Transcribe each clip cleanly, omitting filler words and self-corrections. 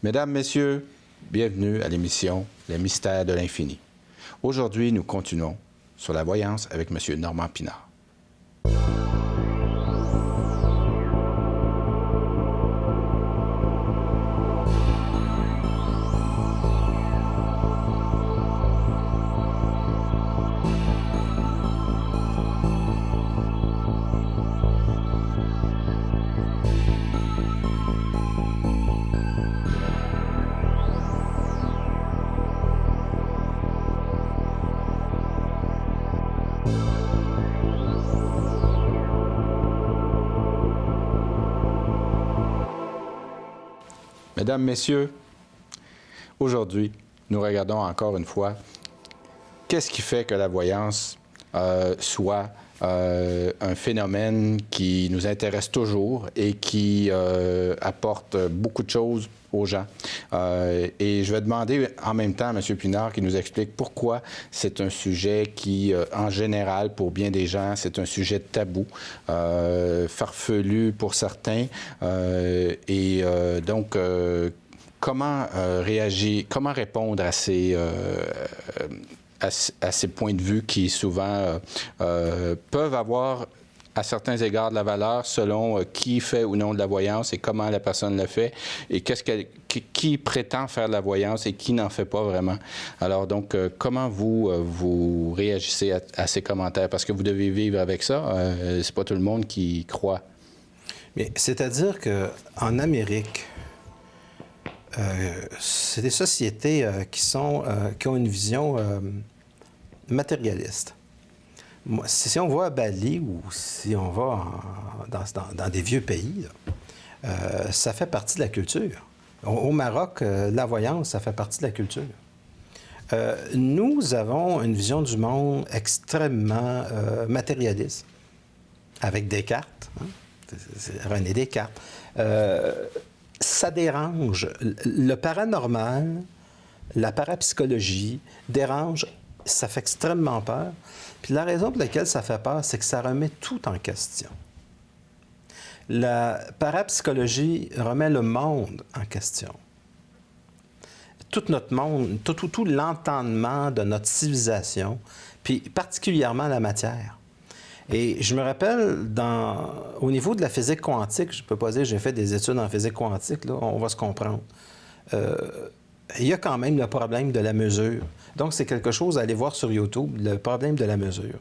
Mesdames, Messieurs, bienvenue à l'émission Les Mystères de l'Infini. Aujourd'hui, nous continuons sur la voyance avec M. Normand Pinard. Mesdames, Messieurs, aujourd'hui, nous regardons encore une fois qu'est-ce qui fait que la voyance soit un phénomène qui nous intéresse toujours et qui apporte beaucoup de choses aux gens. Et je vais demander en même temps à M. Pinard qui nous explique pourquoi c'est un sujet qui, en général, pour bien des gens, c'est un sujet tabou, farfelu pour certains. Donc, comment réagir, comment répondre à ces points de vue qui souvent peuvent avoir à certains égards de la valeur selon qui fait ou non de la voyance et comment la personne le fait et qui prétend faire de la voyance et qui n'en fait pas vraiment. Alors donc, comment vous réagissez à ces commentaires? Parce que vous devez vivre avec ça. C'est pas tout le monde qui croit. Mais c'est-à-dire qu'en Amérique, c'est des sociétés qui ont une vision matérialiste. Si on va à Bali ou si on va dans des vieux pays, ça fait partie de la culture. Au Maroc, la voyance, ça fait partie de la culture. Nous avons une vision du monde extrêmement matérialiste, avec Descartes, hein? C'est René Descartes. Ça dérange. Le paranormal, la parapsychologie dérange, ça fait extrêmement peur. Puis la raison pour laquelle ça fait peur, c'est que ça remet tout en question. La parapsychologie remet le monde en question. Tout notre monde, tout l'entendement de notre civilisation, puis particulièrement la matière. Et je me rappelle, au niveau de la physique quantique, je ne peux pas dire que j'ai fait des études en physique quantique, là, on va se comprendre. Il y a quand même le problème de la mesure. Donc, c'est quelque chose à aller voir sur YouTube, le problème de la mesure.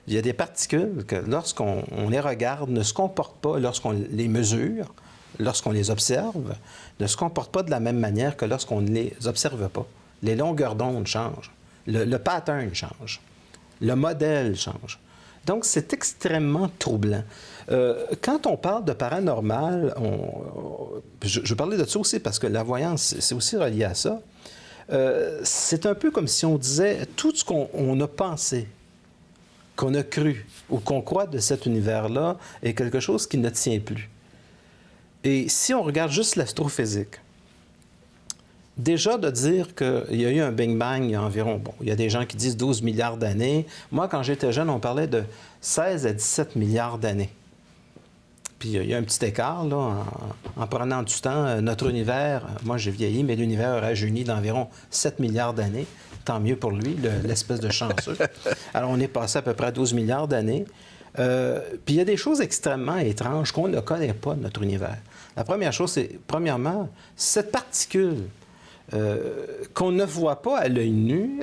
Il y a des particules que, lorsqu'on les regarde, ne se comportent pas lorsqu'on les mesure, lorsqu'on les observe, ne se comportent pas de la même manière que lorsqu'on ne les observe pas. Les longueurs d'onde changent, le pattern change, le modèle change. Donc, c'est extrêmement troublant. Quand on parle de paranormal, je parlais de ça aussi parce que la voyance, c'est aussi relié à ça. C'est un peu comme si on disait tout ce qu'on a pensé, qu'on a cru ou qu'on croit de cet univers-là est quelque chose qui ne tient plus. Et si on regarde juste l'astrophysique, déjà de dire qu'il y a eu un Big Bang il y a environ, il y a des gens qui disent 12 milliards d'années. Moi, quand j'étais jeune, on parlait de 16 à 17 milliards d'années. Puis il y a un petit écart, là, en prenant du temps. Notre univers, moi j'ai vieilli, mais l'univers a rajeuni d'environ 7 milliards d'années. Tant mieux pour lui, l'espèce de chanceux. Alors on est passé à peu près à 12 milliards d'années. Puis il y a des choses extrêmement étranges qu'on ne connaît pas de notre univers. La première chose, c'est, premièrement, cette particule qu'on ne voit pas à l'œil nu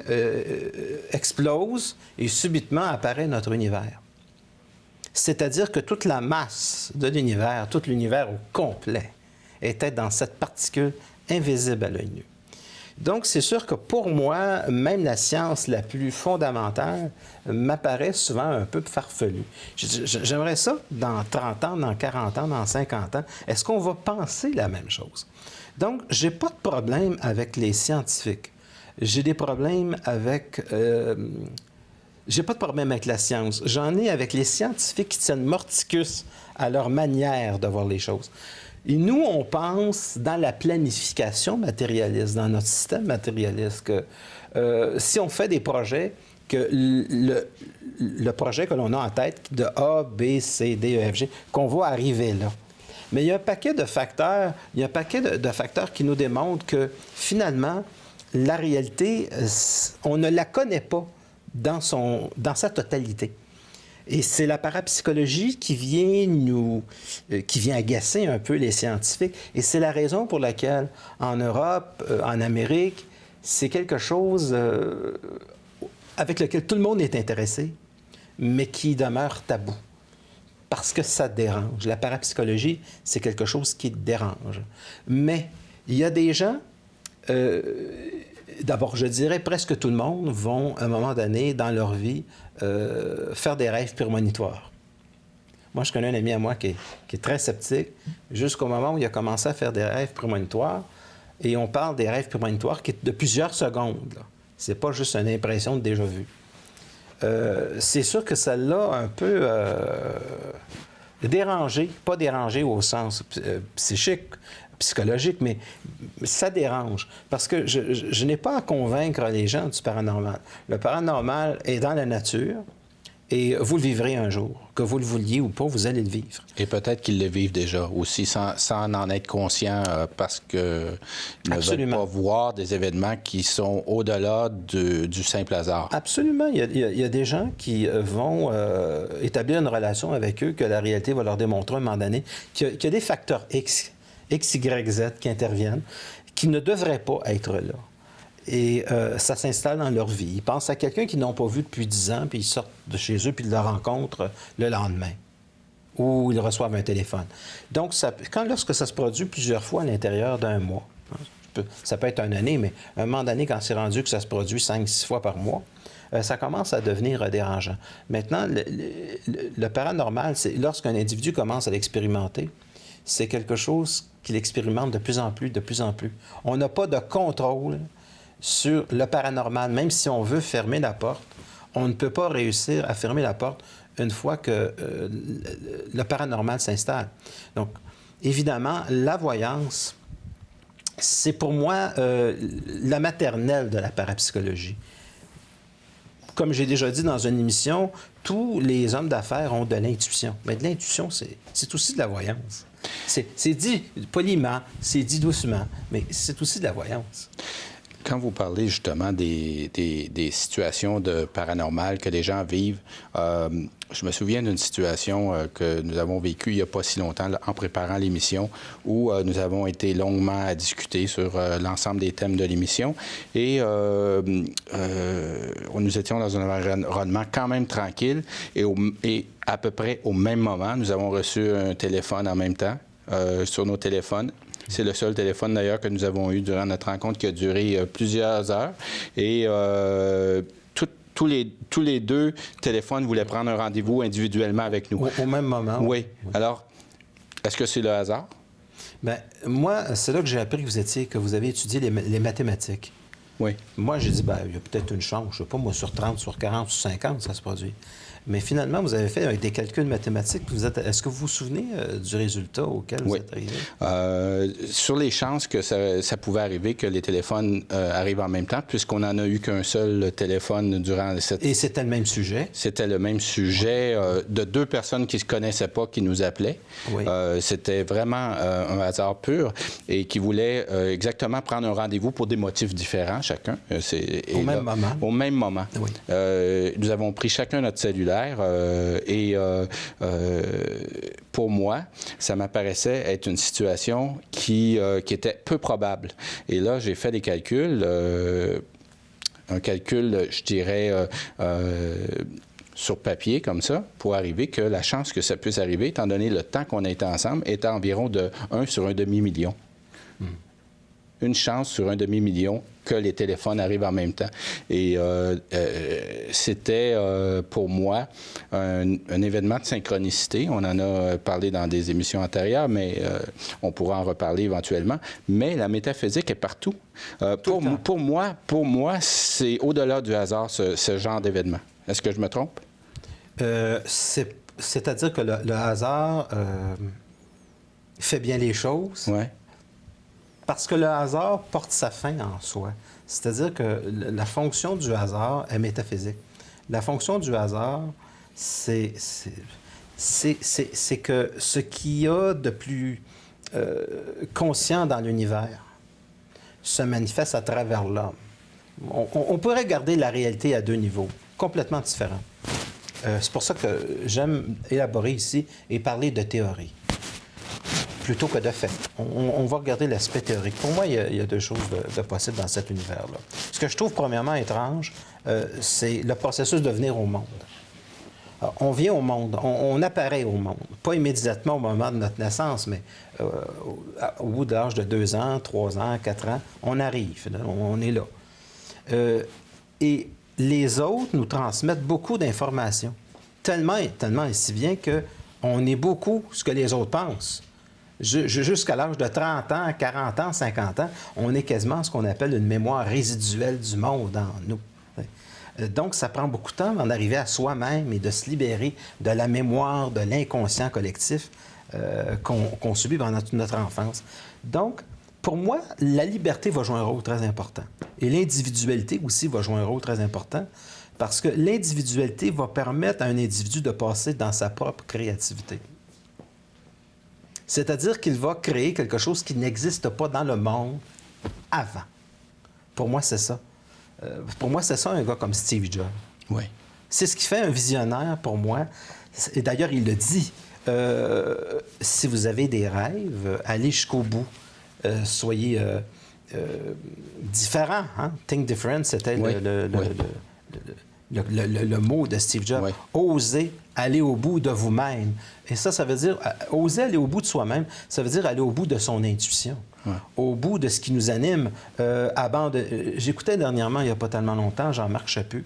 explose et subitement apparaît notre univers. C'est-à-dire que toute la masse de l'univers, tout l'univers au complet, était dans cette particule invisible à l'œil nu. Donc, c'est sûr que pour moi, même la science la plus fondamentale m'apparaît souvent un peu farfelue. J'aimerais ça dans 30 ans, dans 40 ans, dans 50 ans. Est-ce qu'on va penser la même chose? Donc, je n'ai pas de problème avec les scientifiques. J'ai des problèmes avec... j'ai pas de problème avec la science. J'en ai avec les scientifiques qui tiennent mordicus à leur manière de voir les choses. Et nous, on pense dans la planification matérialiste, dans notre système matérialiste, que si on fait des projets, que le projet que l'on a en tête, de A, B, C, D, E, F, G, qu'on va arriver là. Mais il y a un paquet de facteurs, de facteurs qui nous démontrent que finalement, la réalité, on ne la connaît pas dans sa totalité. Et c'est la parapsychologie qui vient agacer un peu les scientifiques. Et c'est la raison pour laquelle, en Europe, en Amérique, c'est quelque chose avec lequel tout le monde est intéressé, mais qui demeure tabou. Parce que ça dérange. La parapsychologie, c'est quelque chose qui dérange. Mais il y a des gens, d'abord, je dirais presque tout le monde, vont, à un moment donné, dans leur vie, faire des rêves prémonitoires. Moi, je connais un ami à moi qui est très sceptique, jusqu'au moment où il a commencé à faire des rêves prémonitoires. Et on parle des rêves prémonitoires qui est de plusieurs secondes. Ce n'est pas juste une impression de déjà vu. C'est sûr que ça l'a un peu dérangé, pas dérangé au sens psychique, psychologique, mais ça dérange. Parce que je n'ai pas à convaincre les gens du paranormal. Le paranormal est dans la nature et vous le vivrez un jour. Que vous le vouliez ou pas, vous allez le vivre. Et peut-être qu'ils le vivent déjà aussi, sans en être conscients, parce qu'ils ne veulent pas voir des événements qui sont au-delà du simple hasard. Absolument. Il y a des gens qui vont établir une relation avec eux que la réalité va leur démontrer à un moment donné qu'il y a des facteurs X, Y, Z qui interviennent, qui ne devraient pas être là. Et ça s'installe dans leur vie. Ils pensent à quelqu'un qu'ils n'ont pas vu depuis 10 ans, puis ils sortent de chez eux, puis ils le rencontrent le lendemain. Ou ils reçoivent un téléphone. Donc, lorsque ça se produit plusieurs fois à l'intérieur d'un mois, ça peut être une année, mais à un moment donné, quand c'est rendu que ça se produit 5-6 fois par mois, ça commence à devenir dérangeant. Maintenant, le paranormal, c'est lorsqu'un individu commence à l'expérimenter, c'est quelque chose qu'il expérimente de plus en plus, de plus en plus. On n'a pas de contrôle sur le paranormal. Même si on veut fermer la porte, on ne peut pas réussir à fermer la porte une fois que le paranormal s'installe. Donc, évidemment, la voyance, c'est pour moi la maternelle de la parapsychologie. Comme j'ai déjà dit dans une émission, tous les hommes d'affaires ont de l'intuition. Mais de l'intuition, c'est aussi de la voyance. C'est dit poliment, c'est dit doucement, mais c'est aussi de la voyance. Quand vous parlez justement des situations de paranormal que les gens vivent, je me souviens d'une situation que nous avons vécue il n'y a pas si longtemps en préparant l'émission, où nous avons été longuement à discuter sur l'ensemble des thèmes de l'émission et nous étions dans un environnement quand même tranquille et à peu près au même moment, nous avons reçu un téléphone en même temps sur nos téléphones. C'est le seul téléphone, d'ailleurs, que nous avons eu durant notre rencontre qui a duré plusieurs heures. Et tous les deux téléphones voulaient prendre un rendez-vous individuellement avec nous. Au même moment? Oui. Alors, est-ce que c'est le hasard? Bien, moi, c'est là que j'ai appris que vous avez étudié les mathématiques. Oui. Moi, j'ai dit, il y a peut-être une chance, je ne sais pas, moi, sur 30, sur 40, sur 50, ça se produit. Mais finalement, vous avez fait des calculs mathématiques. Est-ce que vous vous souvenez du résultat auquel vous êtes arrivé? Sur les chances que ça pouvait arriver, que les téléphones arrivent en même temps, puisqu'on n'en a eu qu'un seul téléphone durant cette... Et c'était le même sujet? C'était le même sujet de deux personnes qui ne se connaissaient pas, qui nous appelaient. Oui. C'était vraiment un hasard pur et qui voulaient exactement prendre un rendez-vous pour des motifs différents, chacun. Au même moment? Au même moment. Oui. Nous avons pris chacun notre cellulaire et pour moi, ça m'apparaissait être une situation qui était peu probable. Et là, j'ai fait des calculs, un calcul, je dirais, sur papier, comme ça, pour arriver que la chance que ça puisse arriver, étant donné le temps qu'on a été ensemble, était environ de 1 sur un demi-million. Une chance sur un demi-million que les téléphones arrivent en même temps. Et c'était pour moi un événement de synchronicité. On en a parlé dans des émissions antérieures, mais on pourra en reparler éventuellement. Mais la métaphysique est partout. Pour moi, c'est au-delà du hasard, ce genre d'événement. Est-ce que je me trompe? C'est-à-dire que le hasard fait bien les choses. Oui. Parce que le hasard porte sa fin en soi. C'est-à-dire que la fonction du hasard est métaphysique. La fonction du hasard, c'est c'est que ce qu'il y a de plus conscient dans l'univers se manifeste à travers l'homme. On pourrait regarder la réalité à deux niveaux, complètement différents. C'est pour ça que j'aime élaborer ici et parler de théorie, plutôt que de fait. On va regarder l'aspect théorique. Pour moi, il y a deux choses de possibles dans cet univers-là. Ce que je trouve premièrement étrange, c'est le processus de venir au monde. Alors, on vient au monde, on apparaît au monde, pas immédiatement au moment de notre naissance, mais au bout de l'âge de 2 ans, 3 ans, 4 ans, on arrive, on est là. Et les autres nous transmettent beaucoup d'informations, tellement et si bien qu'on est beaucoup ce que les autres pensent. Jusqu'à l'âge de 30 ans, 40 ans, 50 ans, on est quasiment ce qu'on appelle une mémoire résiduelle du monde en nous. Donc, ça prend beaucoup de temps d'en arriver à soi-même et de se libérer de la mémoire, de l'inconscient collectif qu'on subit pendant toute notre enfance. Donc, pour moi, la liberté va jouer un rôle très important. Et l'individualité aussi va jouer un rôle très important parce que l'individualité va permettre à un individu de passer dans sa propre créativité. C'est-à-dire qu'il va créer quelque chose qui n'existe pas dans le monde avant. Pour moi, c'est ça. Pour moi, c'est ça, un gars comme Steve Jobs. Oui. C'est ce qui fait un visionnaire pour moi. Et d'ailleurs, il le dit. Si vous avez des rêves, allez jusqu'au bout. Soyez différents. Hein? Think different, c'était oui. le mot de Steve Jobs. Oui. Osez aller au bout de vous-même. Et ça veut dire, oser aller au bout de soi-même, ça veut dire aller au bout de son intuition. Ouais. Au bout de ce qui nous anime. J'écoutais dernièrement, il n'y a pas tellement longtemps, Jean-Marc Chaput,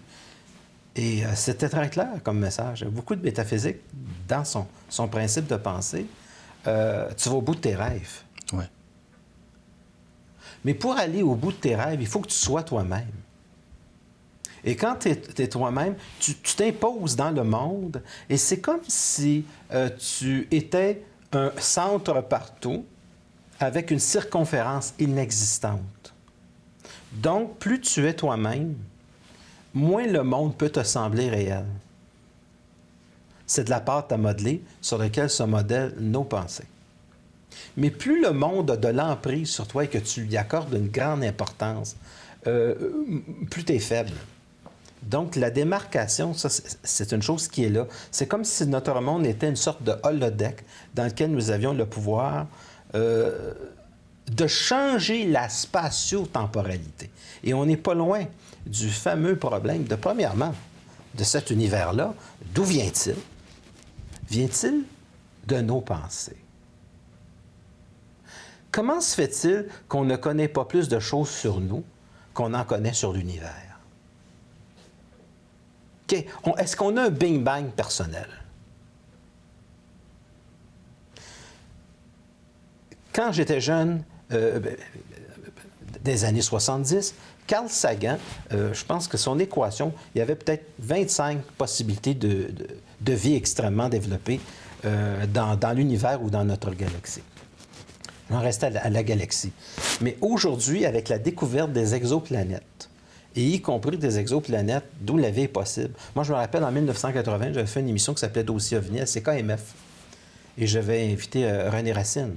et c'était très clair comme message. Beaucoup de métaphysique dans son principe de pensée. Tu vas au bout de tes rêves. Ouais. Mais pour aller au bout de tes rêves, il faut que tu sois toi-même. Et quand tu es toi-même, tu t'imposes dans le monde, et c'est comme si tu étais un centre partout, avec une circonférence inexistante. Donc, plus tu es toi-même, moins le monde peut te sembler réel. C'est de la pâte à modeler sur laquelle se modèlent nos pensées. Mais plus le monde a de l'emprise sur toi et que tu lui accordes une grande importance, plus tu es faible. Donc, la démarcation, ça, c'est une chose qui est là. C'est comme si notre monde était une sorte de holodeck dans lequel nous avions le pouvoir de changer la spatio-temporalité. Et on n'est pas loin du fameux problème de, premièrement, de cet univers-là. D'où vient-il? Vient-il de nos pensées? Comment se fait-il qu'on ne connaît pas plus de choses sur nous qu'on en connaît sur l'univers? Okay. Est-ce qu'on a un bing-bang personnel? Quand j'étais jeune, des années 70, Carl Sagan, je pense que son équation, il y avait peut-être 25 possibilités de vie extrêmement développées dans l'univers ou dans notre galaxie. On restait à la galaxie. Mais aujourd'hui, avec la découverte des exoplanètes, et y compris des exoplanètes d'où la vie est possible. Moi, je me rappelle, en 1980, j'avais fait une émission qui s'appelait Dossier OVNI à CKMF. Et j'avais invité René Racine.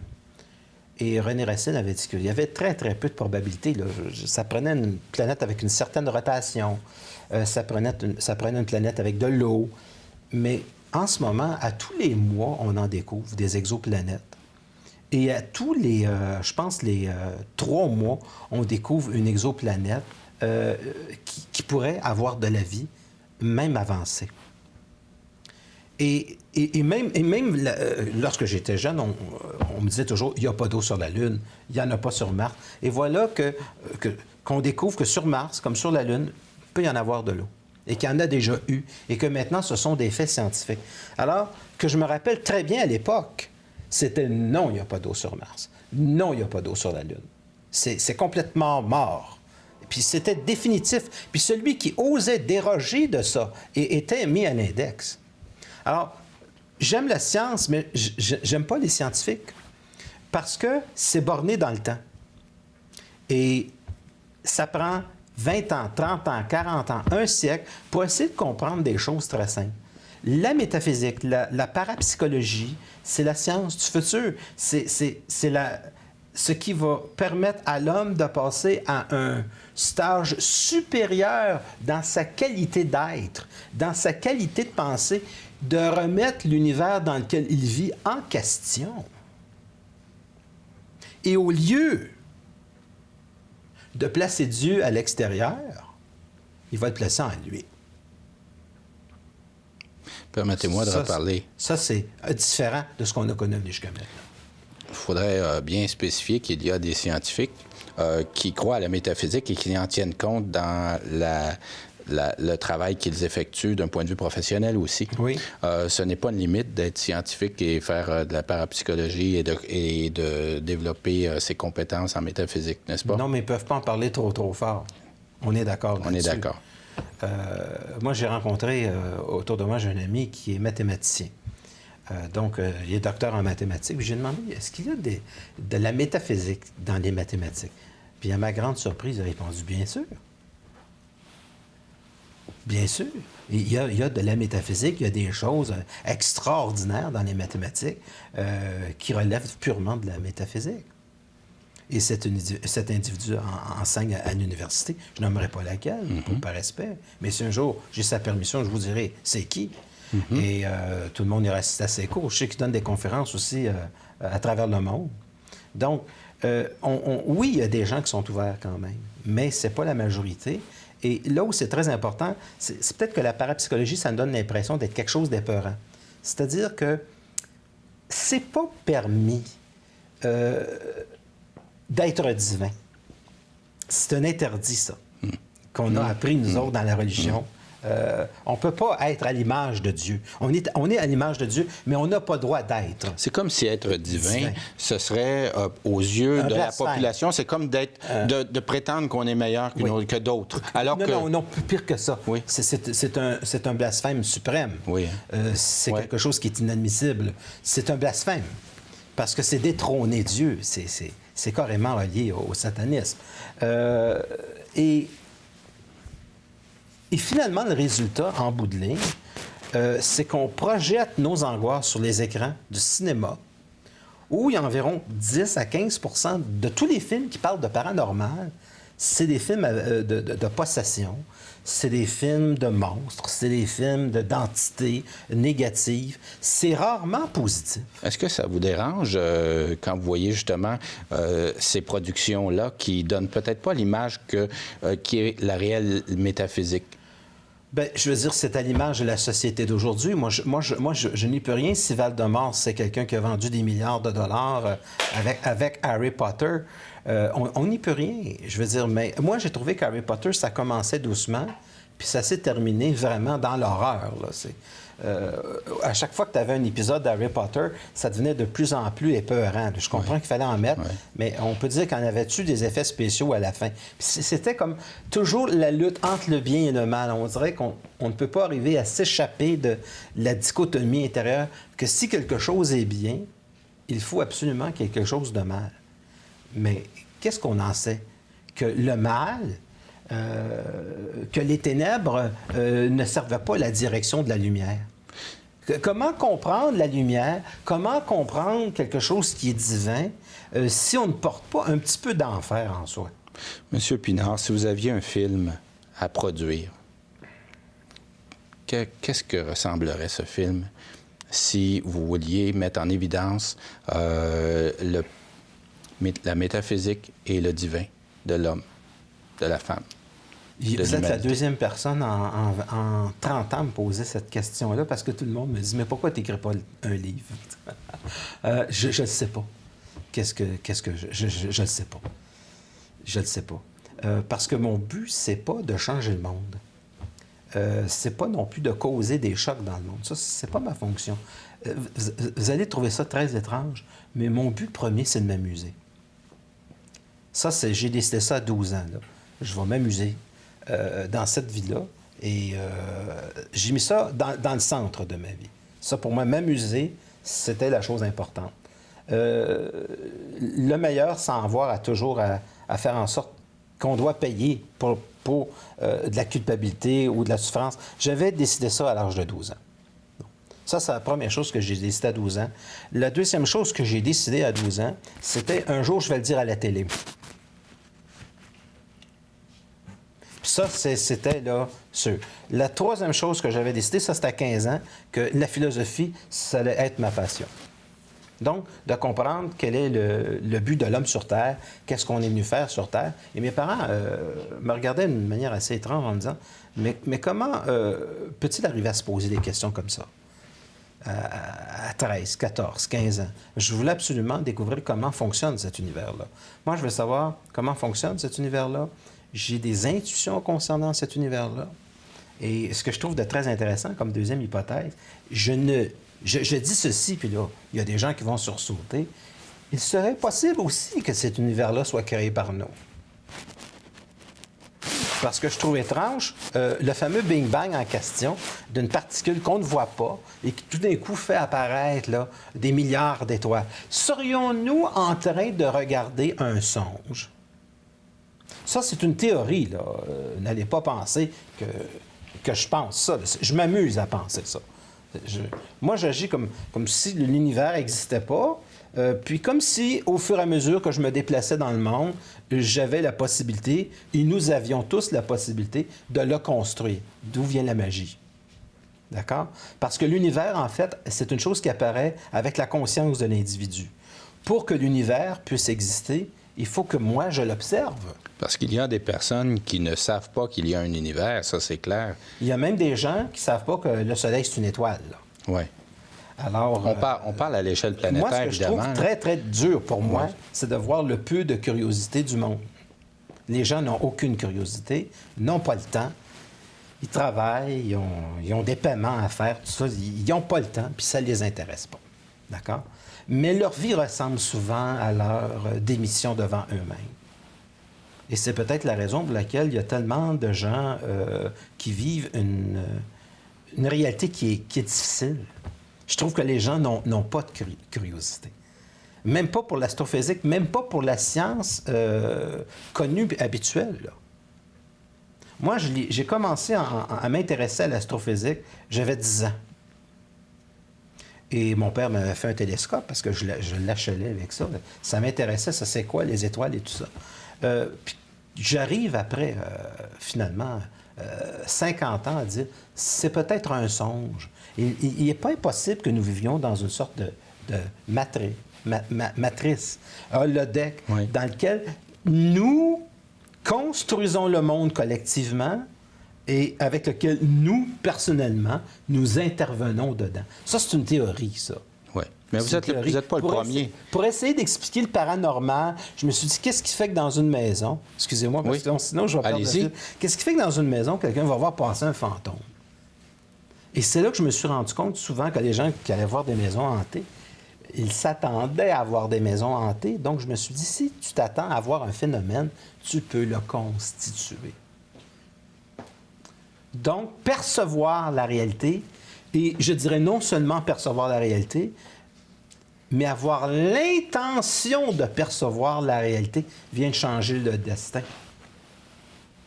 Et René Racine avait dit qu'il y avait très, très peu de probabilités. Là. Ça prenait une planète avec une certaine rotation. Ça prenait une planète avec de l'eau. Mais en ce moment, à tous les mois, on en découvre des exoplanètes. Et à tous les, je pense, les 3 mois, on découvre une exoplanète qui pourrait avoir de la vie, même avancée. Et même lorsque j'étais jeune, on me disait toujours, il n'y a pas d'eau sur la Lune, il n'y en a pas sur Mars. Et voilà qu'on découvre que sur Mars, comme sur la Lune, il peut y en avoir de l'eau. Et qu'il y en a déjà eu. Et que maintenant, ce sont des faits scientifiques. Alors que je me rappelle très bien à l'époque, c'était non, il n'y a pas d'eau sur Mars. Non, il n'y a pas d'eau sur la Lune. C'est complètement mort. Puis c'était définitif. Puis celui qui osait déroger de ça était mis à l'index. Alors, j'aime la science, mais j'aime pas les scientifiques parce que c'est borné dans le temps. Et ça prend 20 ans, 30 ans, 40 ans, un siècle pour essayer de comprendre des choses très simples. la métaphysique, la parapsychologie, c'est la science du futur. C'est ce qui va permettre à l'homme de passer à un stage supérieur dans sa qualité d'être, dans sa qualité de penser, de remettre l'univers dans lequel il vit en question. Et au lieu de placer Dieu à l'extérieur, il va le placer en lui. Permettez-moi de reparler. Ça, c'est différent de ce qu'on a connu jusqu'à maintenant. Il faudrait bien spécifier qu'il y a des scientifiques qui croient à la métaphysique et qui en tiennent compte dans le travail qu'ils effectuent d'un point de vue professionnel aussi. Oui. Ce n'est pas une limite d'être scientifique et faire de la parapsychologie et de développer ses compétences en métaphysique, n'est-ce pas? Non, mais ils ne peuvent pas en parler trop fort. On est d'accord là-dessus. On est d'accord. Moi, j'ai rencontré autour de moi, j'ai un ami qui est mathématicien. Donc, il est docteur en mathématiques. Puis j'ai demandé, est-ce qu'il y a de la métaphysique dans les mathématiques? Puis à ma grande surprise, il a répondu, bien sûr. Bien sûr. Il y a de la métaphysique, il y a des choses extraordinaires dans les mathématiques qui relèvent purement de la métaphysique. Et cet individu enseigne à l'université. Je nommerai pas laquelle, par respect. Mais si un jour j'ai sa permission, je vous dirai c'est qui. Et tout le monde ira assister à ses cours. Je sais qu'il donne des conférences aussi à travers le monde. Donc, oui, il y a des gens qui sont ouverts quand même, mais ce n'est pas la majorité. Et là où c'est très important, c'est peut-être que la parapsychologie, ça nous donne l'impression d'être quelque chose d'épeurant. C'est-à-dire que c'est pas permis d'être divin. C'est un interdit, ça, qu'on a appris, nous autres, dans la religion. On ne peut pas être à l'image de Dieu. On est à l'image de Dieu, mais on n'a pas le droit d'être. C'est comme si être divin, ce serait, aux yeux de la population, c'est comme de prétendre qu'on est meilleur que d'autres. Alors non, pire que ça. Oui. C'est un blasphème suprême. Oui. C'est quelque chose qui est inadmissible. C'est un blasphème, parce que c'est détrôner Dieu. C'est carrément relié au satanisme. Et finalement, le résultat, en bout de ligne, c'est qu'on projette nos angoisses sur les écrans du cinéma, où il y a environ 10 à 15 de tous les films qui parlent de paranormal, c'est des films de possession, c'est des films de monstres, c'est des films d'entités négatives. C'est rarement positif. Est-ce que ça vous dérange quand vous voyez justement ces productions-là qui donnent peut-être pas l'image qui est la réelle métaphysique? Bien, je veux dire, c'est à l'image de la société d'aujourd'hui. Moi, je n'y peux rien si Val-de-Mort, c'est quelqu'un qui a vendu des milliards de dollars avec Harry Potter. On n'y peut rien. Je veux dire, mais moi, j'ai trouvé qu'Harry Potter, ça commençait doucement, puis ça s'est terminé vraiment dans l'horreur, là. À chaque fois que tu avais un épisode d'Harry Potter, ça devenait de plus en plus épeurant. Je comprends qu'il fallait en mettre, mais on peut dire qu'en avait-tu des effets spéciaux à la fin. Puis c'était comme toujours la lutte entre le bien et le mal. On dirait qu'on ne peut pas arriver à s'échapper de la dichotomie intérieure, que si quelque chose est bien, il faut absolument qu'il y ait quelque chose de mal. Mais qu'est-ce qu'on en sait? Que le mal, que les ténèbres ne servaient pas la direction de la lumière. Comment comprendre la lumière? Comment comprendre quelque chose qui est divin si on ne porte pas un petit peu d'enfer en soi? Monsieur Pinard, si vous aviez un film à produire, qu'est-ce que ressemblerait ce film si vous vouliez mettre en évidence la métaphysique et le divin de l'homme, de la femme? Vous êtes la deuxième personne en 30 ans à me poser cette question-là, parce que tout le monde me dit « Mais pourquoi tu n'écris pas un livre? » Je ne sais pas. Je ne sais pas. Je ne sais pas. Parce que mon but, c'est pas de changer le monde. C'est pas non plus de causer des chocs dans le monde. Ça, c'est pas ma fonction. Vous allez trouver ça très étrange, mais mon but premier, c'est de m'amuser. Ça, j'ai décidé ça à 12 ans, là. Je vais m'amuser dans cette vie-là. Et j'ai mis ça dans le centre de ma vie. Ça, pour moi, m'amuser, c'était la chose importante. Le meilleur, sans avoir toujours à faire en sorte qu'on doit payer pour de la culpabilité ou de la souffrance. J'avais décidé ça à l'âge de 12 ans. Ça, c'est la première chose que j'ai décidé à 12 ans. La deuxième chose que j'ai décidé à 12 ans, c'était un jour, je vais le dire à la télé. Puis ça, c'était là, sûr. La troisième chose que j'avais décidé, ça, c'était à 15 ans, que la philosophie, ça allait être ma passion. Donc, de comprendre quel est le but de l'homme sur Terre, qu'est-ce qu'on est venu faire sur Terre. Et mes parents me regardaient d'une manière assez étrange en me disant, mais comment peut-il arriver à se poser des questions comme ça? À 13, 14, 15 ans. Je voulais absolument découvrir comment fonctionne cet univers-là. Moi, je veux savoir comment fonctionne cet univers-là. J'ai des intuitions concernant cet univers-là. Et ce que je trouve de très intéressant comme deuxième hypothèse, je dis ceci, puis là, il y a des gens qui vont sursauter. Il serait possible aussi que cet univers-là soit créé par nous. Parce que je trouve étrange, le fameux Big Bang en question, d'une particule qu'on ne voit pas et qui tout d'un coup fait apparaître là, des milliards d'étoiles. Serions-nous en train de regarder un songe? Ça, c'est une théorie, là. N'allez pas penser que je pense ça. Je m'amuse à penser ça. Moi, j'agis comme si l'univers n'existait pas, puis comme si, au fur et à mesure que je me déplaçais dans le monde, j'avais la possibilité, et nous avions tous la possibilité, de le construire. D'où vient la magie. D'accord? Parce que l'univers, en fait, c'est une chose qui apparaît avec la conscience de l'individu. Pour que l'univers puisse exister, il faut que moi, je l'observe. Parce qu'il y a des personnes qui ne savent pas qu'il y a un univers, ça c'est clair. Il y a même des gens qui ne savent pas que le Soleil, c'est une étoile. Oui. Alors, on parle à l'échelle planétaire, moi, ce que évidemment. je trouve très, très dur pour moi, c'est de voir le peu de curiosité du monde. Les gens n'ont aucune curiosité, n'ont pas le temps. Ils travaillent, ils ont des paiements à faire, tout ça. Ils n'ont pas le temps, puis ça ne les intéresse pas. D'accord? Mais leur vie ressemble souvent à leur démission devant eux-mêmes. Et c'est peut-être la raison pour laquelle il y a tellement de gens qui vivent une réalité qui est difficile. Je trouve que les gens n'ont pas de curiosité. Même pas pour l'astrophysique, même pas pour la science connue, habituelle. Là. Moi, j'ai commencé à m'intéresser à l'astrophysique, j'avais 10 ans. Et mon père m'avait fait un télescope parce que je l'achelais avec ça. Ça m'intéressait, ça c'est quoi les étoiles et tout ça. Puis j'arrive après, finalement, 50 ans à dire, c'est peut-être un songe. Il n'est pas impossible que nous vivions dans une sorte de matrice, holodeck, dans lequel nous construisons le monde collectivement et avec lequel nous, personnellement, nous intervenons dedans. Ça, c'est une théorie, ça. Oui. Mais vous n'êtes pas le premier. Pour essayer d'expliquer le paranormal, je me suis dit, qu'est-ce qui fait que dans une maison, excusez-moi, parce que sinon je vais perdre le fil. Qu'est-ce qui fait que dans une maison, quelqu'un va voir passer un fantôme? Et c'est là que je me suis rendu compte souvent que les gens qui allaient voir des maisons hantées, ils s'attendaient à voir des maisons hantées. Donc, je me suis dit, si tu t'attends à voir un phénomène, tu peux le constituer. Donc, percevoir la réalité, et je dirais non seulement percevoir la réalité, mais avoir l'intention de percevoir la réalité vient de changer le destin.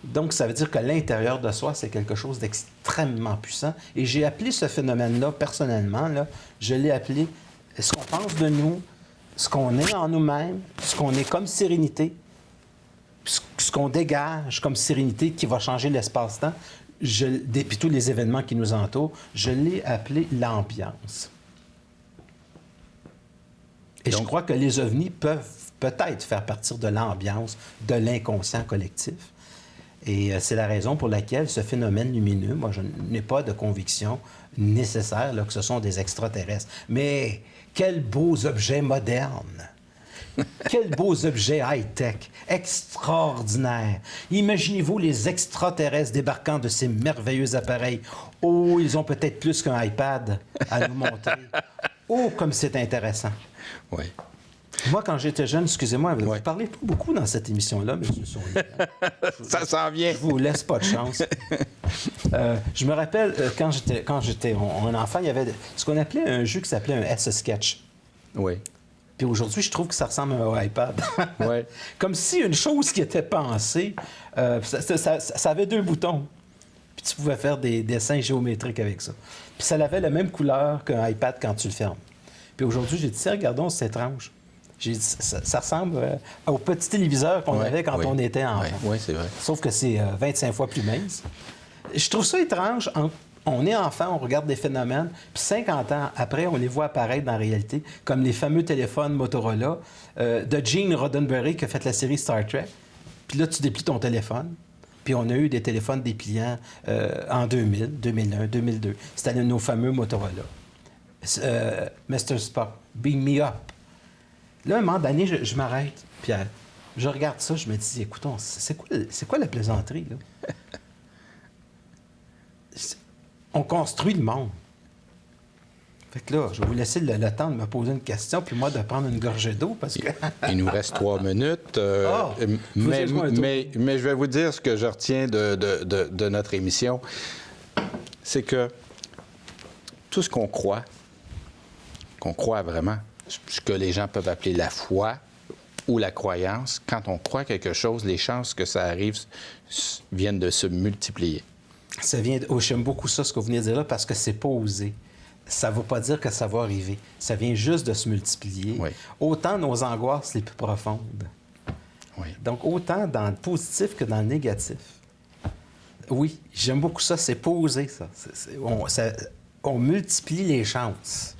Donc, ça veut dire que l'intérieur de soi, c'est quelque chose d'extrêmement puissant. Et j'ai appelé ce phénomène-là, personnellement, je l'ai appelé ce qu'on pense de nous, ce qu'on est en nous-mêmes, ce qu'on est comme sérénité, ce qu'on dégage comme sérénité qui va changer l'espace-temps, puis tous les événements qui nous entourent, je l'ai appelé l'ambiance. Et donc, je crois que les ovnis peuvent peut-être faire partie de l'ambiance, de l'inconscient collectif. Et c'est la raison pour laquelle ce phénomène lumineux, moi, je n'ai pas de conviction nécessaire là, que ce sont des extraterrestres. Mais quels beaux objets modernes! Quels beaux objets high-tech, extraordinaires. Imaginez-vous les extraterrestres débarquant de ces merveilleux appareils. Oh, ils ont peut-être plus qu'un iPad à nous montrer. Oh, comme c'est intéressant. Oui. Moi, quand j'étais jeune, excusez-moi, vous ne parlez pas beaucoup dans cette émission-là, M. Saunier. Ça s'en vient. Je vous laisse pas de chance. Je me rappelle, quand j'étais un enfant, il y avait ce qu'on appelait un jeu qui s'appelait un S-Sketch. Oui. Puis aujourd'hui, je trouve que ça ressemble à un iPad. Ouais. Comme si une chose qui était pensée, ça avait 2 boutons. puis tu pouvais faire des dessins géométriques avec ça. Puis ça avait la même couleur qu'un iPad quand tu le fermes. Puis aujourd'hui, j'ai dit, tiens, regardons, c'est étrange. J'ai dit, ça ressemble au petit téléviseur qu'on avait quand on était enfant. Oui, c'est vrai. Sauf que c'est 25 fois plus mince. Je trouve ça étrange. On est enfant, on regarde des phénomènes, puis 50 ans après, on les voit apparaître dans la réalité, comme les fameux téléphones Motorola de Gene Roddenberry qui a fait la série Star Trek. Puis là, tu déplies ton téléphone. Puis on a eu des téléphones dépliants en 2000, 2001, 2002. C'était nos fameux Motorola. Mr. Spock, beam me up. Là, un moment donné, je m'arrête, Pierre. Je regarde ça, je me dis, écoutons, c'est quoi la plaisanterie, là? On construit le monde. Fait que là, je vais vous laisser le temps de me poser une question, puis moi de prendre une gorgée d'eau, parce que... Il nous reste 3 minutes. Mais je vais vous dire ce que je retiens de notre émission. C'est que tout ce qu'on croit vraiment, ce que les gens peuvent appeler la foi ou la croyance, quand on croit quelque chose, les chances que ça arrive viennent de se multiplier. J'aime beaucoup ça, ce que vous venez de dire là, parce que c'est pas osé. Ça ne veut pas dire que ça va arriver. Ça vient juste de se multiplier. Oui. Autant nos angoisses les plus profondes. Oui. Donc, autant dans le positif que dans le négatif. Oui, j'aime beaucoup ça. C'est pas osé, ça. On multiplie les chances.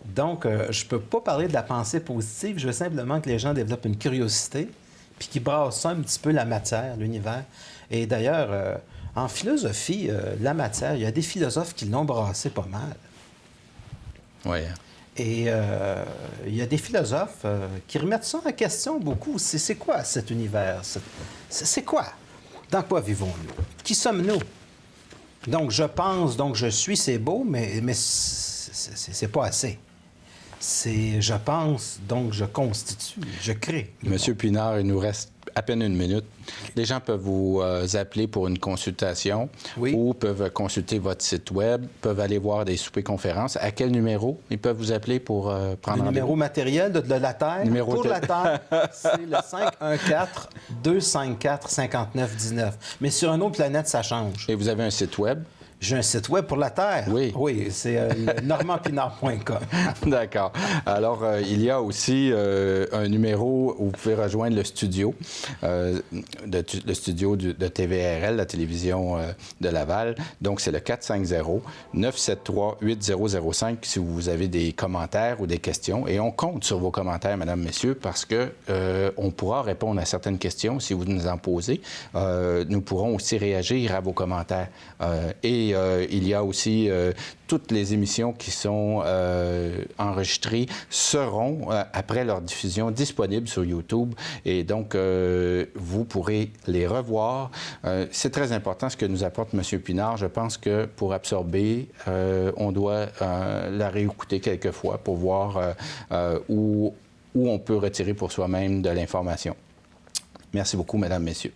Donc, je ne peux pas parler de la pensée positive. Je veux simplement que les gens développent une curiosité puis qu'ils brassent ça un petit peu la matière, l'univers. Et d'ailleurs, en philosophie, la matière, il y a des philosophes qui l'ont brassé pas mal. Oui. Et il y a des philosophes qui remettent ça en question beaucoup. C'est quoi cet univers? C'est quoi? Dans quoi vivons-nous? Qui sommes-nous? Donc, je pense, donc je suis, c'est beau, mais c'est pas assez. C'est je pense, donc je constitue, je crée. Monsieur Pinard, il nous reste à peine 1 minute. Les gens peuvent vous appeler pour une consultation ou peuvent consulter votre site web, peuvent aller voir des soupers-conférences. À quel numéro ils peuvent vous appeler pour prendre rendez-vous? Le numéro matériel de la Terre. La Terre, c'est le 514-254-5919. Mais sur une autre planète, ça change. Et vous avez un site web? J'ai un site web pour la Terre. Oui. Oui, c'est normandpinard.com. D'accord. Alors, il y a aussi un numéro où vous pouvez rejoindre le studio, le studio de TVRL, la télévision de Laval. Donc, c'est le 450-973-8005 si vous avez des commentaires ou des questions. Et on compte sur vos commentaires, mesdames, messieurs, parce que on pourra répondre à certaines questions si vous nous en posez. Nous pourrons aussi réagir à vos commentaires. Et il y a aussi toutes les émissions qui sont enregistrées seront, après leur diffusion, disponibles sur YouTube. Et donc, vous pourrez les revoir. C'est très important ce que nous apporte M. Pinard. Je pense que pour absorber, on doit la réécouter quelques fois pour voir où on peut retirer pour soi-même de l'information. Merci beaucoup, mesdames, messieurs.